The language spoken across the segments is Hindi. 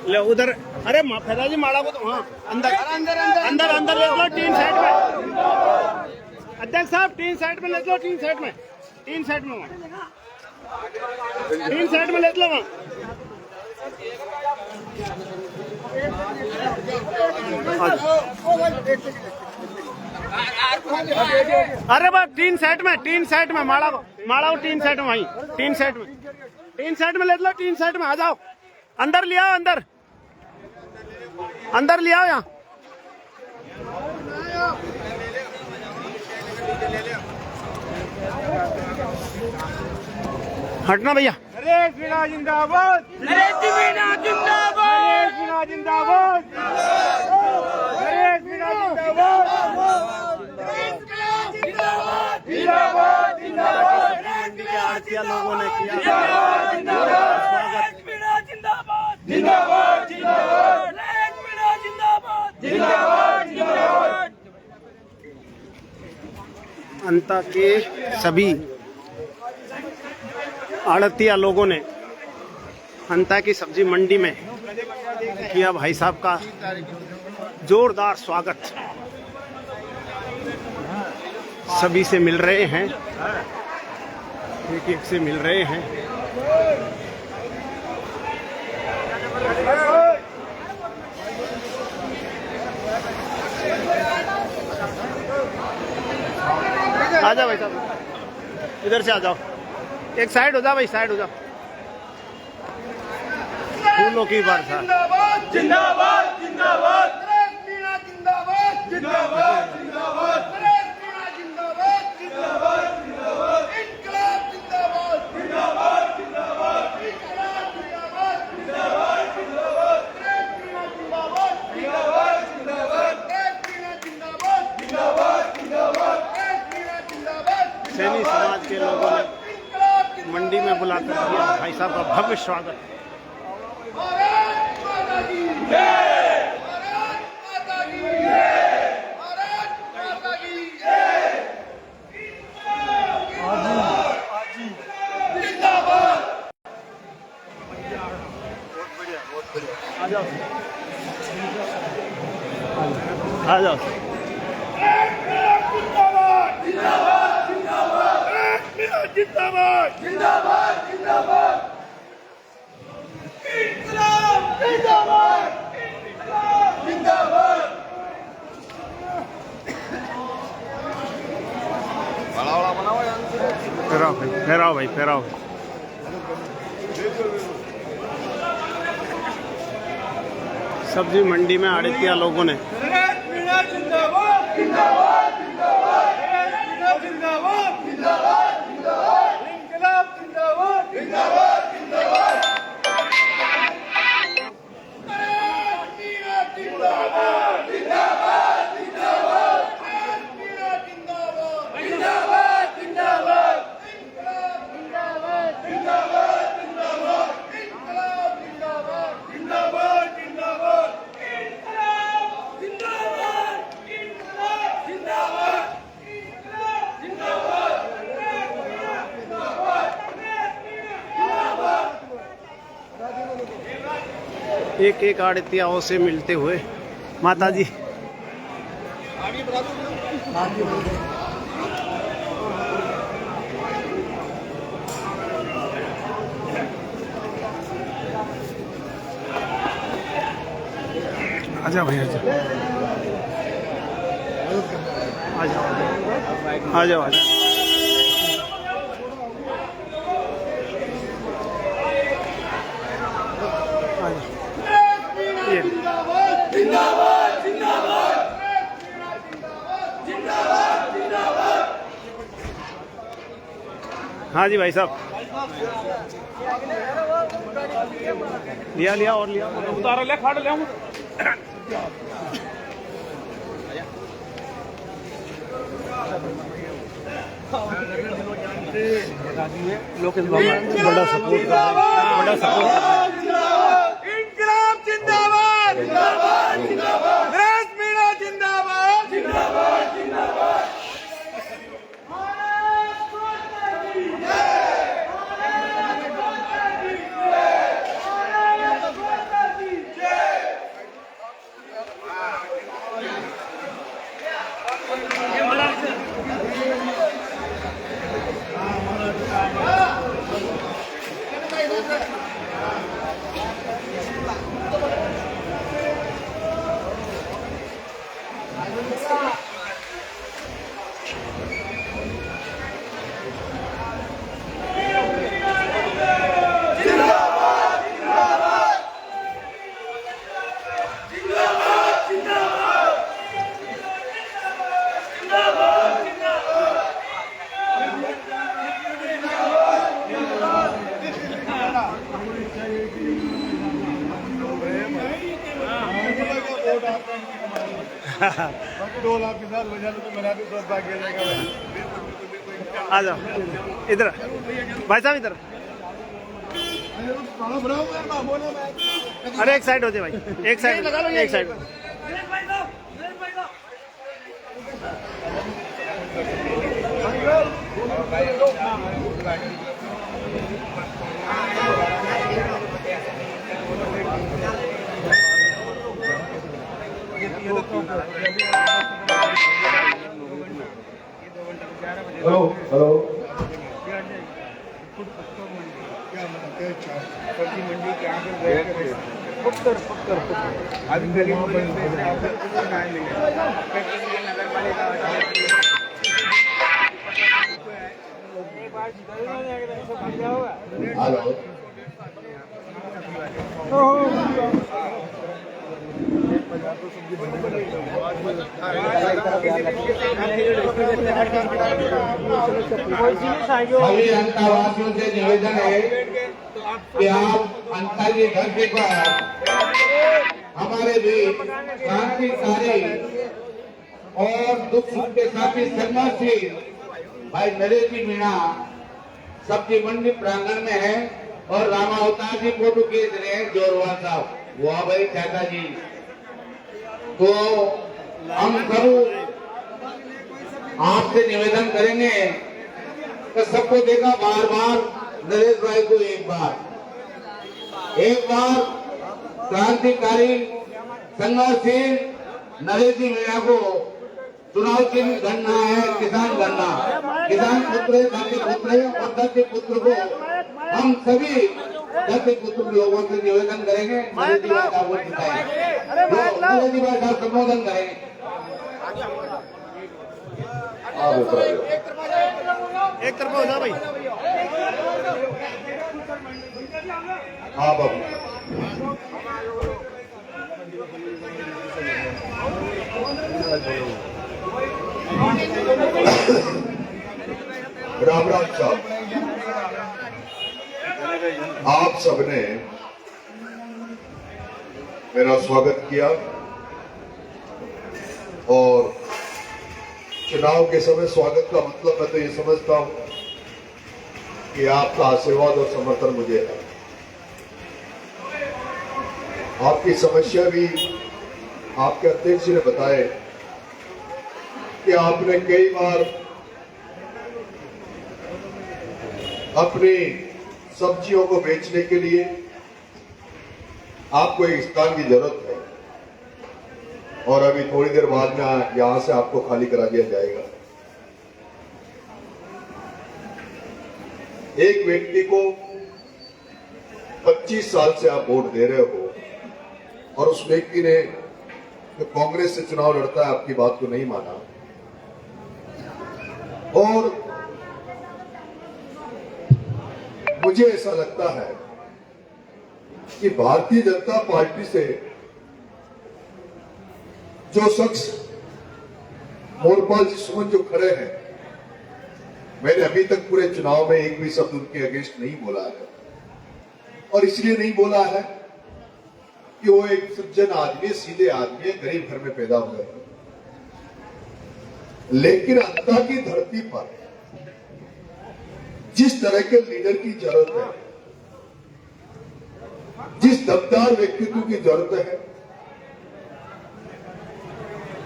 ले उधर, अरे फैदा जी माड़ा को तो हाँ अंदर अंदर अंदर अंदर ले लो, तीन साइड में। अध्यक्ष साहब तीन साइड में ले लो, तीन साइड में, तीन साइड में, तीन साइड में ले लो वहाँ। अरे बस तीन साइड में माड़ा को तीन साइड में, वहीं तीन साइड में ले लो, तीन साइड में आ जाओ। अंदर ले आओ, अंदर ले आओ यहाँ। हटना भैया। नरेश मीणा जिंदाबाद, नरेश मीणा जिंदाबाद, नरेश मीणा जिंदाबाद, नरेश मीणा जिंदाबाद, जिंदाबाद जिंदाबाद। लोगों ने किया जिंदाबाद जिंदाबाद, जिंदाबाद जिंदाबाद, जिंदाबाद। अंता के सभी आड़तिया लोगों ने अंता की सब्जी मंडी में किया भाई साहब का जोरदार स्वागत। सभी से मिल रहे हैं, एक एक से मिल रहे हैं। आ जाओ भाई साहब, इधर से आ जाओ, एक साइड हो जाओ भाई, साइड हो जाओ। फूलों की बरसात। जिंदाबाद जिंदाबाद जिंदाबाद, नरेश मीणा जिंदाबाद, जिंदाबाद जिंदाबाद, नरेश मीणा जिंदाबाद, जिंदाबाद जिंदाबाद, इनकलाब जिंदाबाद, जिंदाबाद जिंदाबाद, इनकलाब जिंदाबाद, जिंदाबाद जिंदाबाद, नरेश मीणा जिंदाबाद, जिंदाबाद जिंदाबाद, नरेश मीणा जिंदाबाद, जिंदाबाद जिंदाबाद, नरेश मीणा जिंदाबाद। सैनी समाज के लोगों ने मंडी में बुलाकर किया भाई साहब का भव्य स्वागत। भारत माता की जय, भारत माता की जय, भारत माता की जय। जिंदाबाद। आ जाओ, आ जाओ। जिंदाबाद जिंदाबाद, जिंदाबाद जिंदाबाद, जिंदाबाद इनकलाब जिंदाबाद, इनकलाब जिंदाबाद। फेराओ भाई, फेराओ भाई, फेराओ। सब्जी मंडी में आड़तिया लोगों ने नरेश मीणा जिंदाबाद, जिंदाबाद जिंदाबाद, नरेश मीणा जिंदाबाद, जिंदाबाद जिंदाबाद, इनकलाब जिंदाबाद, जिंदाबाद जिंदाबाद। नरेश मीणा जिंदाबाद, जिंदाबाद जिंदाबाद, नरेश मीणा जिंदाबाद, जिंदाबाद जिंदाबाद, इनकलाब जिंदाबाद, जिंदाबाद जिंदाबाद, इनकलाब जिंदाबाद, जिंदाबाद जिंदाबाद, इनकलाब जिंदाबाद, इनकलाब जिंदाबाद, इनकलाब जिंदाबाद, एक एक आड़तियाओं से मिलते हुए माता जी। आजा भाई, आजा, आजा, आजा, आजा। जिंदाबाद जिंदाबाद जिंदाबाद, जिंदाबाद जिंदाबाद। हाँ जी भाई साहब, लिया लिया और लिया, उतारो ले, खड़ ले। बड़ा सपोर्ट, बड़ा सपोर्ट। इनकलाब जिंदाबाद। 2 लाख के साथ बजा तो मेरा भी दोस्त भाग जाएगा भाई। आ जाओ इधर, भाई साहब इधर। अरे एक साइड हो जाए भाई, एक साइड, एक साइड। हेलो हेलो सब्जी मंडी के आगे बैठ के पक्कर अभी गरीब बनते हैं नगर पालिका हेलो सभी जनतावासियों से निवेदन है कि आप अंता जी घर के पास हमारे भी क्रांतिकारी और दुख सुख के साथी संघर्षशील भाई नरेश जी मीणा सब्जी मंडी प्रांगण में है और रामावतार जी फोटो खींच रहे हैं जोरवार साहब, वाह भाई चाचा जी। तो हम करूं आपसे निवेदन करेंगे कि सबको देखा बार बार नरेश भाई को एक बार क्रांतिकारी संघर्षशील नरेश जी मीणा को चुनाव चिन्ह गणना है किसान गणना, किसान पुत्र धरती पुत्र और धरती पुत्र को हम सभी धरती पुत्र लोगों से निवेदन करेंगे नरेश जी भाई का वोट जिताएंगे, नरेश जी भाई का संबोधन करेंगे। एक तरफ हो जाओ भाई। हाँ बाबू राम राम साहब, आप सबने मेरा स्वागत किया और चुनाव के समय स्वागत का मतलब मैं तो ये समझता हूं कि आपका आशीर्वाद और समर्थन मुझे है। आपकी समस्या भी आपके अध्यक्ष ने बताए कि आपने कई बार अपनी सब्जियों को बेचने के लिए आपको एक स्थान की जरूरत है और अभी थोड़ी देर बाद में यहां से आपको खाली करा दिया जाएगा। एक व्यक्ति को 25 साल से आप वोट दे रहे हो और उस व्यक्ति ने जो कांग्रेस से चुनाव लड़ता है आपकी बात को नहीं माना और मुझे ऐसा लगता है कि भारतीय जनता पार्टी से जो शख्स मोरपाल जी सुमन जो खड़े हैं, मैंने अभी तक पूरे चुनाव में एक भी शब्द उनके अगेंस्ट नहीं बोला है और इसलिए नहीं बोला है कि वो एक सज्जन आदमी, सीधे आदमी, गरीब घर में पैदा हुए हैं। लेकिन अंता की धरती पर जिस तरह के लीडर की जरूरत है, जिस दमदार व्यक्तित्व की जरूरत है,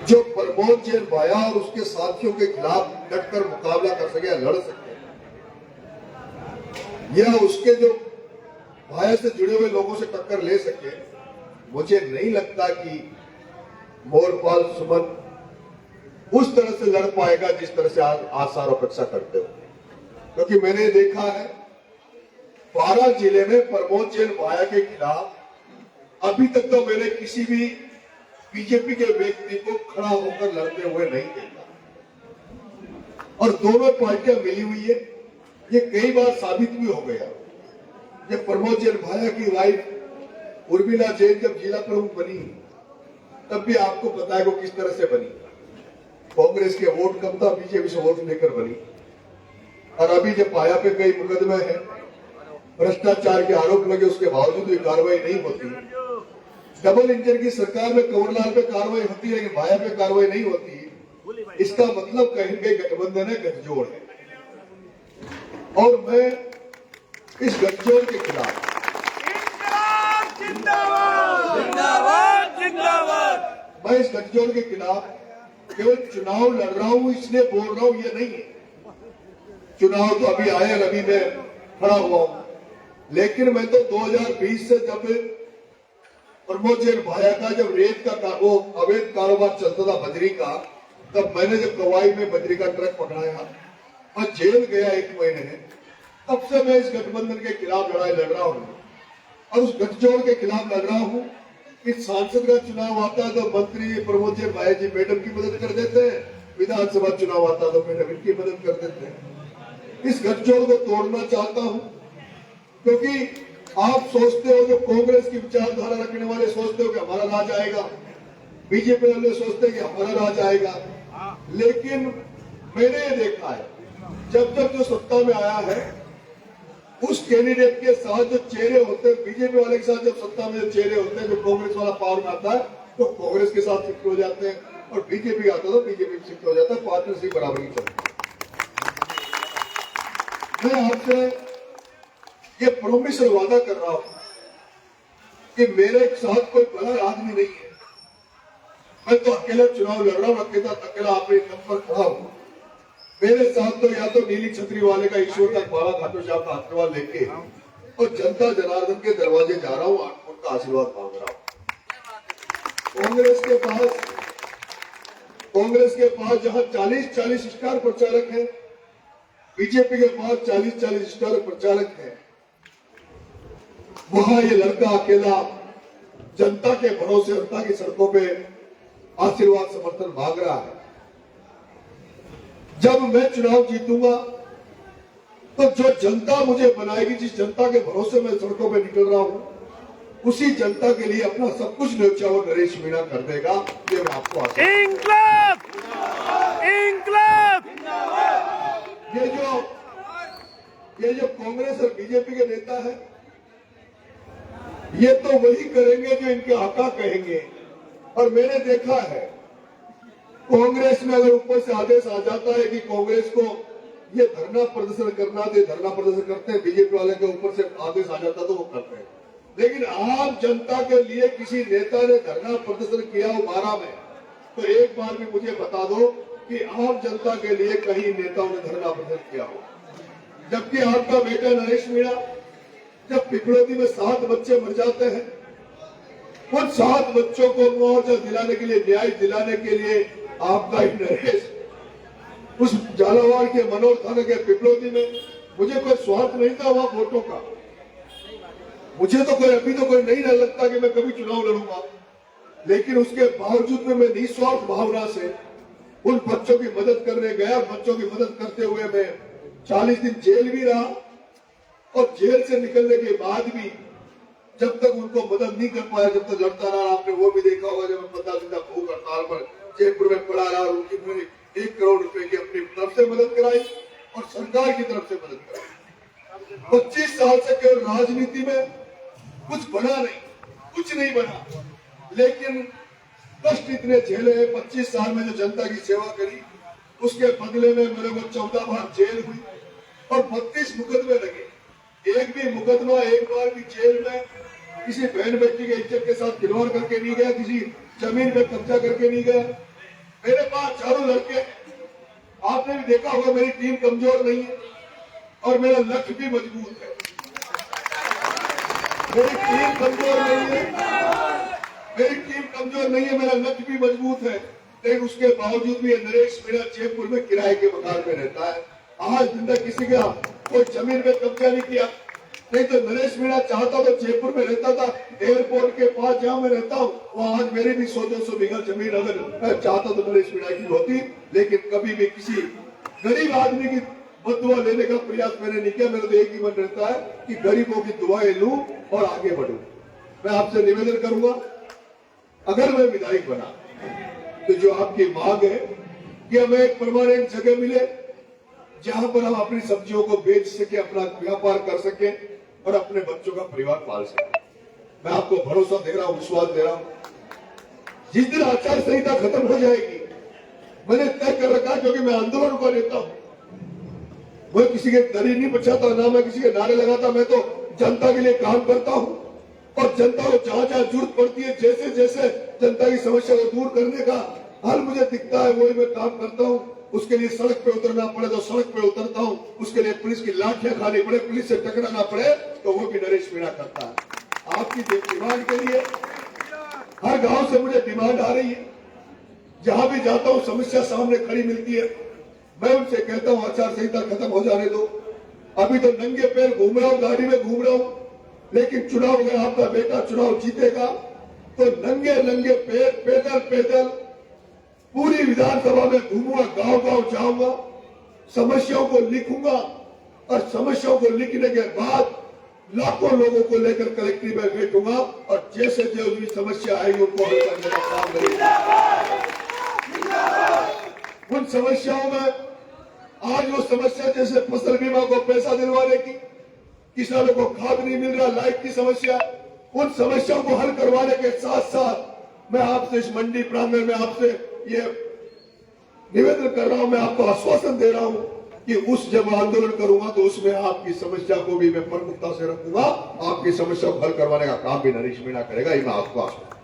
जो प्रमोद जैन भाया और उसके साथियों के खिलाफ डटकर मुकाबला कर सके, लड़ सके, या उसके जो भाया से जुड़े हुए लोगों से टक्कर ले सके, मुझे नहीं लगता कि मोरपाल सुमन उस तरह से लड़ पाएगा जिस तरह से आज आसार अपेक्षा करते हो। क्योंकि मैंने देखा है 12 जिले में प्रमोद जैन भाया के खिलाफ अभी तक तो मैंने किसी भी बीजेपी के व्यक्ति को खड़ा होकर लड़ते हुए नहीं देखा और दोनों पार्टियां मिली हुई है। ये कई बार साबित भी हो गया। जब प्रमोद जैन भाया की वाइफ उर्मिला जैन जब जिला प्रमुख बनी तब भी आपको पता है वो किस तरह से बनी। कांग्रेस के वोट कम था, बीजेपी से वोट लेकर बनी। और अभी जब पाया पे कई मुकदमे है, भ्रष्टाचार के आरोप लगे, उसके बावजूद भी कार्रवाई नहीं होती, डबल इंजन की सरकार में कंवरलाल पे कार्रवाई होती है, लेकिन भाया पे कार्रवाई नहीं होती, इसका मतलब कहेंगे गठबंधन है, गठजोड़ है। और मैं इस गठजोड़ के खिलाफ मैं इस गठजोड़ के खिलाफ केवल चुनाव लड़ रहा हूं इसलिए बोल रहा हूं, ये नहीं है। चुनाव तो अभी आए और अभी मैं खड़ा हुआ हूं, लेकिन मैं तो 2020 से जब प्रमोद जैन भाया का जब रेत का वो अवैध कारोबार चलता था बजरी का, तब मैंने जब कवाई में बजरी का ट्रक पकड़ाया और जेल गया 1 महीने, तब से मैं इस गठबंधन के खिलाफ लड़ाई लड़ रहा हूं और उस गठजोड़ के खिलाफ लड़ रहा हूं कि सांसद का चुनाव आता है तो मंत्री प्रमोद जैन भाया जी मैडम की मदद कर देते हैं, विधानसभा चुनाव आता है तो मैडम इनकी मदद कर देते हैं। इस गठजोड़ को तोड़ना चाहता हूं, क्योंकि आप सोचते हो, जो कांग्रेस की विचारधारा रखने वाले सोचते हो कि हमारा राज आएगा, बीजेपी वाले सोचते हैं कि हमारा राज आएगा, लेकिन मैंने ये देखा है जब जब जो सत्ता में आया है उस कैंडिडेट के साथ जो चेहरे होते हैं, बीजेपी वाले के साथ जब सत्ता में जो चेहरे होते हैं, जो कांग्रेस वाला पावर में आता है तो कांग्रेस के साथ शिफ्ट हो जाते हैं और बीजेपी आता है तो बीजेपी में शिफ्ट हो जाता है, पार्टनरशिप बराबर ही चलती है। मैं आपसे ये प्रॉमिस और वादा कर रहा हूं कि मेरे साथ कोई बड़ा आदमी नहीं है, मैं तो अकेला चुनाव लड़ रहा हूं, अकेला अपने दम पर खड़ा हूं। मेरे साथ तो या तो नीली छतरी वाले का ईश्वर तक बाबा खाटू शाह का आशीर्वाद लेके और जनता जनार्दन के दरवाजे जा रहा हूं, उनका आशीर्वाद मांग रहा हूं। कांग्रेस के पास जहां 40-40 स्टार प्रचारक हैं, बीजेपी के पास 40-40 स्टार प्रचारक हैं, वहां ये लड़का अकेला जनता के भरोसे जनता की सड़कों पे आशीर्वाद समर्थन मांग रहा है। जब मैं चुनाव जीतूंगा तो जो जनता मुझे बनाएगी, जिस जनता के भरोसे मैं सड़कों पे निकल रहा हूं, उसी जनता के लिए अपना सब कुछ न्यौछावर नरेश मीणा कर देगा, ये मैं आपको इंकलाब इंकलाब। ये जो कांग्रेस और बीजेपी के नेता है, ये तो वही करेंगे जो इनके हका कहेंगे। और मैंने देखा है कांग्रेस में अगर ऊपर से आदेश आ जाता है कि कांग्रेस को ये धरना प्रदर्शन करना दे, धरना प्रदर्शन करते हैं, बीजेपी वाले के ऊपर से आदेश आ जाता तो वो करते हैं। लेकिन आम जनता के लिए किसी नेता ने धरना प्रदर्शन किया हो 12 में, तो एक बार भी मुझे बता दो कि आम जनता के लिए कहीं नेताओं ने धरना प्रदर्शन किया हो। जबकि आपका बेटा नरेश मीणा, जब पिपलोदी में 7 बच्चे मर जाते हैं, उन 7 बच्चों को मुआवजा दिलाने के लिए, न्याय दिलाने के लिए आपका ही नरेश उस झालावाड़ के मनोर थाना के पिपलोदी में, मुझे कोई स्वार्थ नहीं था वहां वोटों का, मुझे तो कोई अभी तो कोई नहीं लगता कि मैं कभी चुनाव लड़ूंगा, लेकिन उसके बावजूद में मैं निस्वार्थ भावना से उन बच्चों की मदद करने गया। बच्चों की मदद करते हुए मैं 40 दिन जेल भी रहा और जेल से निकलने के बाद भी जब तक उनको मदद नहीं कर पाया, जब तक लड़ता रहा। आपने वो भी देखा होगा जब मैं 15 दिन तक भूख हड़ताल पर जयपुर में पड़ा रहा, उनकी मैंने 1 करोड़ रुपए की अपनी तरफ से मदद कराई और सरकार की तरफ से मदद कराई। 25 साल से केवल राजनीति में कुछ बना नहीं, कुछ नहीं बना, लेकिन कष्ट इतने झेले हैं। 25 साल में जो जनता की सेवा करी, उसके बदले में मेरे को 14 बार जेल हुई और 32 मुकदमे लगे। एक भी मुकदमा, एक बार भी जेल में किसी बहन बेटी के इज्जत के साथ खिलवाड़ करके नहीं गया, किसी जमीन पे कब्जा करके नहीं गया। मेरे पास चारों लड़के, आपने भी देखा होगा मेरी टीम कमजोर नहीं है और मेरा लक्ष्य भी मजबूत है। मेरी टीम कमजोर नहीं है, मेरा लक्ष्य भी मजबूत है, लेकिन उसके बावजूद भी नरेश मीणा जयपुर में किराए के मकान में रहता है। आज दिन तक किसी का कोई जमीन पे कब्जा नहीं किया। नहीं तो नरेश मीणा चाहता तो जयपुर में रहता था, एयरपोर्ट के पास जहां मैं रहता हूँ वहां आज मेरी भी 100-200 बीघा जमीन अगर चाहता तो नरेश मीणा की होती, लेकिन कभी भी किसी गरीब आदमी की बदुआ लेने का प्रयास मैंने नहीं किया। मेरा तो एक ही मन रहता है कि गरीबों की दुआएं लूं और आगे बढ़ूं। मैं आपसे निवेदन करूंगा, अगर मैं विधायक बना तो जो आपकी मांग है कि हमें एक परमानेंट जगह मिले जहां पर हम अपनी सब्जियों को बेच सके, अपना व्यापार कर सके और अपने बच्चों का परिवार पाल सके। मैं आपको भरोसा दे रहा हूं, विश्वास दे रहा हूं। जिस दिन आचार संहिता खत्म हो जाएगी, मैंने तय कर रखा है, क्योंकि मैं आंदोलन को लेता हूं, मैं किसी के दरी नहीं बचाता, ना मैं किसी के नारे लगाता, मैं तो जनता के लिए काम करता हूं और जनता को जहां जहां जरूरत पड़ती है, जैसे जैसे जनता की समस्या को दूर करने का हल मुझे दिखता है, वही मैं काम करता हूं। उसके लिए सड़क पे उतरना पड़े तो सड़क पे उतरता हूं, उसके लिए पुलिस की लाठियां खानी पड़े, पुलिस से टकराना पड़े तो वो भी नरेश मीणा करता है। आपकी डिमांड के लिए हर गांव से मुझे डिमांड आ रही है, जहां भी जाता हूं समस्या सामने खड़ी मिलती है, मैं उनसे कहता हूं आचार संहिता खत्म हो जाने दो। अभी तो नंगे पैर घूम रहा हूं, गाड़ी में घूम रहा हूं, लेकिन चुनाव अगर आपका बेटा चुनाव जीतेगा तो नंगे नंगे पैर पैदल पैदल पूरी विधानसभा में घूमूंगा, गांव गांव जाऊंगा, समस्याओं को लिखूंगा और समस्याओं को लिखने के बाद लाखों लोगों को लेकर कलेक्ट्रेट में बैठूंगा और जैसे जो भी समस्या आएगी उनको हल करने का काम करेंगे। उन समस्याओं में आज वो समस्या जैसे फसल बीमा को पैसा दिलवाने की, किसानों को खाद नहीं मिल रहा, लाइट की समस्या, उन समस्याओं को हल करवाने के साथ साथ मैं आपसे इस मंडी प्रांगण में आपसे ये निवेदन कर रहा हूं, मैं आपको आश्वासन दे रहा हूं कि उस जब आंदोलन करूंगा तो उसमें आपकी समस्या को भी मैं प्रमुखता से रखूंगा, आपकी समस्या को हल करवाने का काम भी नरेश मीणा करेगा, ये मैं आपको आश्वासन।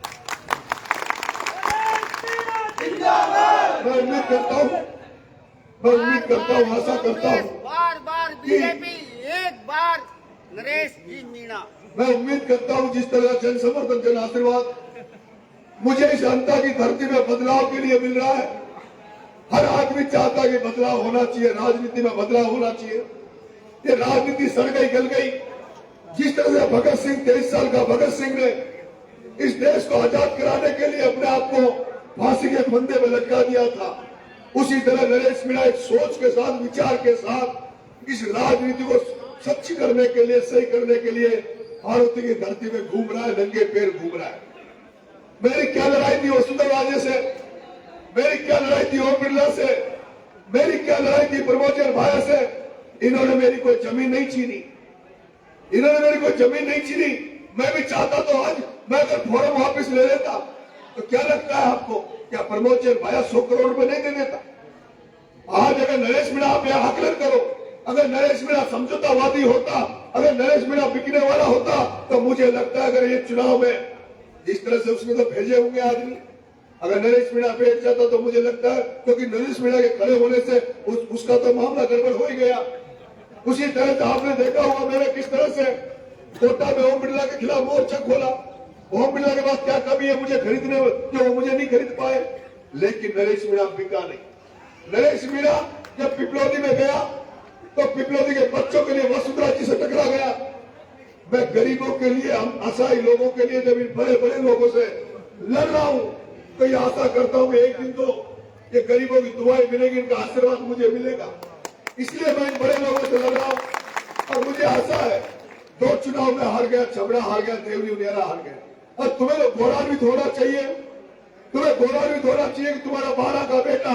मैं उम्मीद करता हूं, आशा करता हूं, बार बार बीजेपी, एक बार नरेश जी मीणा। मैं उम्मीद करता हूं जिस तरह जन समर्थन, जन आशीर्वाद मुझे इस जनता की धरती में बदलाव के लिए मिल रहा है। हर आदमी चाहता है कि बदलाव होना चाहिए, राजनीति में बदलाव होना चाहिए। ये राजनीति सड़ गई, गल गई। जिस तरह से भगत सिंह, 23 साल का भगत सिंह ने इस देश को आजाद कराने के लिए अपने आप को फांसी के फंदे में लटका दिया था, उसी तरह नरेश मीणा एक सोच के साथ, विचार के साथ इस राजनीति को सच्ची करने के लिए, सही करने के लिए भारत की धरती में घूम रहा है, नंगे पैर घूम रहा है। मेरी क्या लड़ाई थी वसुंधरा राजे से, मेरी क्या लड़ाई थी ओम बिरला से, मेरी क्या लड़ाई थी प्रमोद भाया से। इन्होंने मेरी कोई जमीन नहीं छीनी, इन्होंने मेरी कोई जमीन नहीं छीनी। मैं भी चाहता तो आज मैं अगर फोरम वापस ले लेता तो क्या लगता है आपको, क्या प्रमोद भाया 100 करोड़ रुपए नहीं दे देता? आज अगर नरेश मीणा, आप यहां आकलन करो, अगर नरेश मीणा समझौतावादी होता, अगर नरेश मीणा बिकने वाला होता, तो मुझे लगता है अगर ये चुनाव में जिस तरह से उसमें तो भेजे होंगे आदमी, अगर नरेश मीणा बैठ जाता तो मुझे लगता है, क्योंकि नरेश मीणा के खड़े होने से उसका तो मामला गड़बड़ हो ही गया। उसी तरह से आपने देखा होगा मैंने किस तरह से कोटा में ओम बिरला के खिलाफ मोर्चा खोला। ओम बिरला के पास क्या कमी है मुझे खरीदने, जो वो मुझे नहीं खरीद पाए, लेकिन नरेश मीणा बिका नहीं। नरेश मीणा जब पिपलौदी में गया तो पिपलौदी के बच्चों के लिए वसुंधरा जी से टकरा गया। मैं गरीबों के लिए, हम असहाय लोगों के लिए जब इन बड़े बड़े लोगों से लड़ रहा हूं तो ये आशा करता हूं कि एक दिन तो ये गरीबों की दुआएं मिलेगी, इनका आशीर्वाद मुझे मिलेगा। इसलिए मैं इन बड़े लोगों से लड़ रहा हूं और मुझे आशा है 2 चुनाव में हार गया, छबड़ा हार गया, देवली उनियारा हार गया, और तुम्हें तो गौरवान्वित होना चाहिए, तुम्हें गौरवान्वित होना चाहिए कि तुम्हारा 12 का बेटा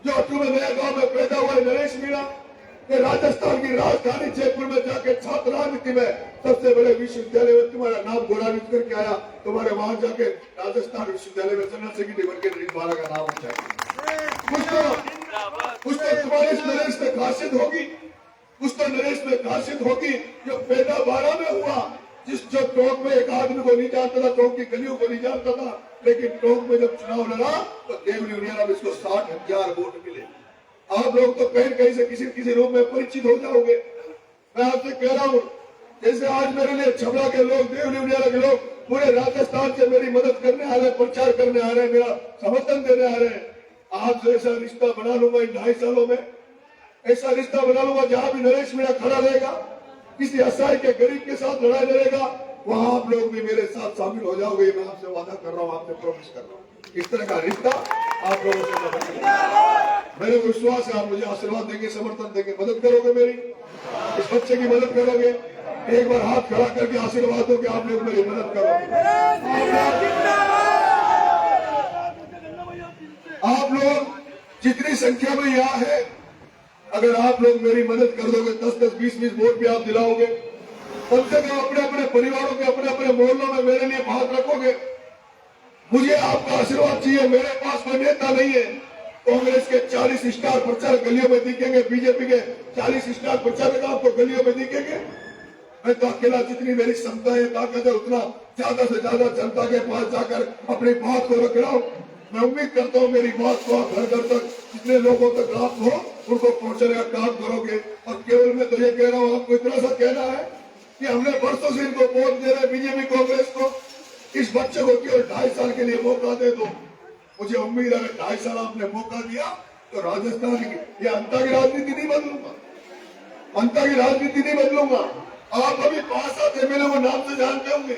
जो अटू में नया गांव में पैदा हुआ है नरेश मीणा, राजस्थान की राजधानी जयपुर में जाके छात्र राजनीति में सबसे बड़े विश्वविद्यालय में तुम्हारा नाम गौरवान्वित करके आया। तुम्हारे वहां जाके राजस्थान विश्वविद्यालय में जनरल सेक्रेटरी बन के नरेश मीणा का नाम उठा। कुछ तो तुम्हारे इस नरेश में खासियत होगी, कुछ तो नरेश में खासियत होगी जो पैदा 12 में हुआ, जो टोंक में एक आदमी को नहीं जानता था, टोंक की गलियों को नहीं जानता था, लेकिन टोंक में जब चुनाव लड़ा तो देवली उनियारा में इसको 60,000 वोट मिले। आप लोग तो कहीं कहीं से किसी रूप में परिचित हो जाओगे। मैं आपसे कह रहा हूँ, जैसे आज मेरे लिए छबड़ा के लोग, देवली उनियारा के लोग पूरे राजस्थान से मेरी मदद करने आ रहे हैं, प्रचार करने आ रहे हैं, मेरा समर्थन देने आ रहे हैं, आपसे ऐसा रिश्ता बना लूंगा इन 2.5 सालों में, ऐसा रिश्ता बना लूंगा जहां भी नरेश मीणा खड़ा रहेगा, किसी असहाय के गरीब के साथ लड़ाई लड़ेगा, वहां आप लोग भी मेरे साथ शामिल हो जाओगे। मैं आपसे वादा कर रहा हूं, आपसे प्रॉमिस कर रहा हूं, इस तरह का रिश्ता आप लोगों से मेरे विश्वास है। आप मुझे आशीर्वाद देंगे, समर्थन देंगे, मदद करोगे, मेरी इस बच्चे की मदद करोगे। एक बार हाथ खड़ा करके आशीर्वाद दो कि आप लोग मेरी मदद करोगे। आप लोग जितनी संख्या में यहाँ है, अगर आप लोग मेरी मदद कर दोगे, 10-10, 20-20 वोट भी आप दिलाओगे, कम से कम अपने अपने परिवारों के अपने अपने मोहल्लों में मेरे लिए बात रखोगे। मुझे आपका आशीर्वाद चाहिए। मेरे पास कोई नेता नहीं है। कांग्रेस के 40 स्टार प्रचारक गलियों में दिखेंगे, बीजेपी के 40 स्टार प्रचारक आपको गलियों में दिखेंगे। मैं तो अकेला जितनी मेरी क्षमता है, ताकत है, उतना ज्यादा से ज्यादा जनता के पास जाकर अपनी बात को रख रहा हूँ। मैं उम्मीद करता हूँ मेरी बात को आप घर घर तक जितने लोगों तक आप हो उनको पहुंचाने का काम करोगे। और केवल मैं तो ये कह रहा हूँ, आपको इतना सा कहना है कि हमने बरसों से इनको वोट दे रहे बीजेपी कांग्रेस को। इस बच्चे को केवल 2.5 साल के लिए मौका दे दो। मुझे उम्मीद है 2.5 साल आपने मौका दिया तो राजस्थान की ये अंता की राजनीति नहीं बदलूंगा, अंता की राजनीति नहीं बदलूंगा। आप अभी 5-7 एमएलए को नाम से जानते होंगे।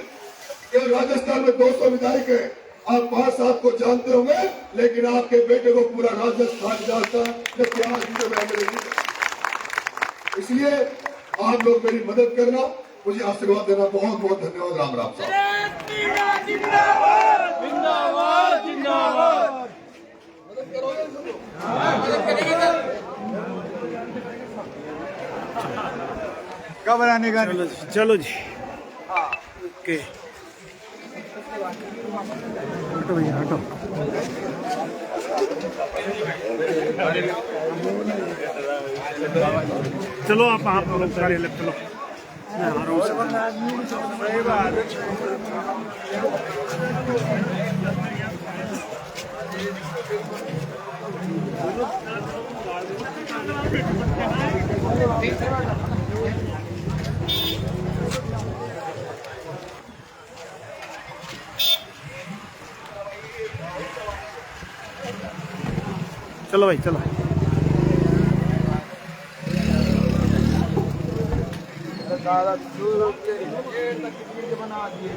केवल राजस्थान में 200 विधायक है, आप 5-7 को जानते होंगे, लेकिन आपके बेटे को पूरा राजस्थान जानता है, जबकि आज भी मैं एमएलए नहीं। इसलिए आप लोग मेरी मदद करना, मुझे आशीर्वाद देना। बहुत बहुत धन्यवाद। राम राम साहब। जिंदाबाद जिंदाबाद। कब आने का? चलो जी ओके। हटो भैया हटो। चलो आप लोग सारे अलग चलो। मैं आ रहा हूँ। सही बात। चलो भाई चलो। दादा बना दिए।